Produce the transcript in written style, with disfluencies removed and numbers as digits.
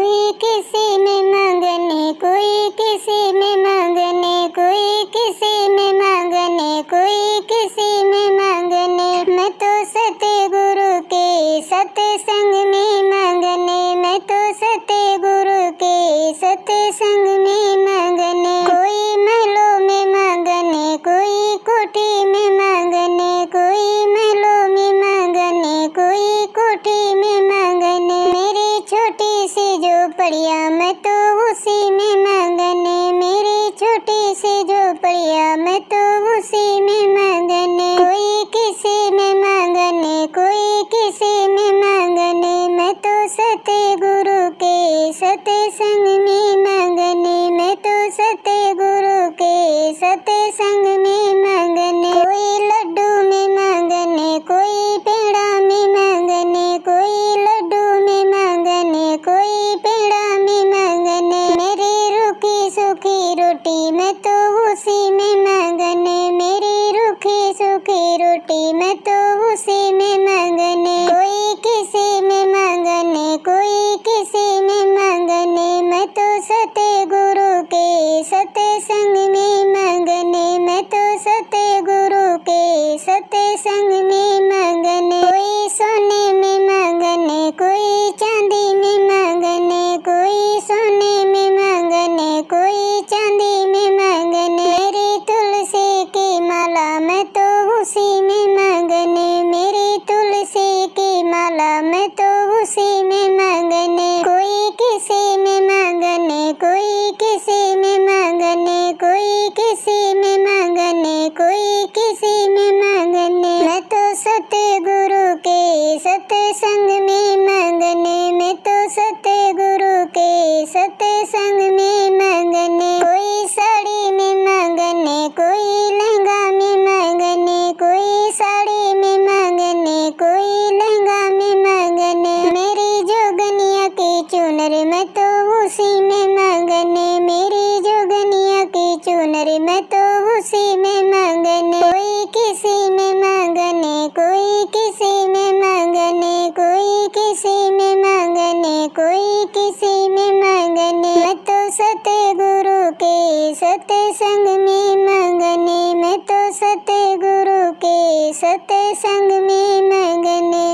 कोई किसी में मांगने, कोई किसी में मांगने, कोई किसी में मांगने, कोई किसी में मांगने। मैं तो सतगुरु के सत्संग में मांगने, मैं तो सतगुरु के सत्संग में मांगने। कोई महलों में मांगने, कोई कोठी में मांगने, कोई महलों में मांगने, कोई कोठी में मांगने। मेरी छोटी सी झोपड़ियाँ मैं तो उसी में मांगने, मेरी छोटी सी झोपड़ियाँ मैं तो उसी में मांगने। कोई किसी में मांगने, कोई किसी में मांगने। मैं तो सतगुरु के सत्संग में मांगने, मैं तो सतगुरु के सत्संग में मांगने। कोई लड्डू में मांगने, कोई पेड़ा में मांगने, कोई लड्डू में मांगने, कोई पेड़ा में मांगने। मेरी रूखी सूखी रोटी मैं तो उसी में मांगने, मेरी रूखी सूखी रोटी मैं तो उसी में मांगने। कोई किसी में मांगने, कोई किसी में मांगने। मैं तो सतगुरु के सत्संग में मांगने, मैं तो सतगुरु के सत्संग में मांगने। कोई सोने में मांगने, कोई चांदी में मांगने, कोई सोने में मांगने, कोई चांदी में मांगने। मेरी तुलसी की माला मैं तो उसी में मांगने, मेरी तुलसी की माला मैं तो उसी में मांगने। कोई किसी में मांगने, कोई किसी में मांगने, कोई किसी में मांगने, कोई किसी में मांगने। मैं तो सतगुरु के सत्संग में मांगने, मैं तो सतगुरु के सत्संग में मांगने। कोई साड़ी में मांगने, कोई लहंगा में मांगने, कोई साड़ी में मांगने, कोई लहंगा में मांगने। मेरी जोगनिया की चुनर मैं तो उसी में मांगने, मेरी जोगनिया की चुनर मैं तो उसी में मांगने। कोई किसी में मांगने, कोई किसी में मांगने, कोई किसी में मांगने, कोई किसी में मांगने। मैं तो सतगुरु के सत्संग में मांगने, मैं तो सतगुरु के सत्संग में मांगने।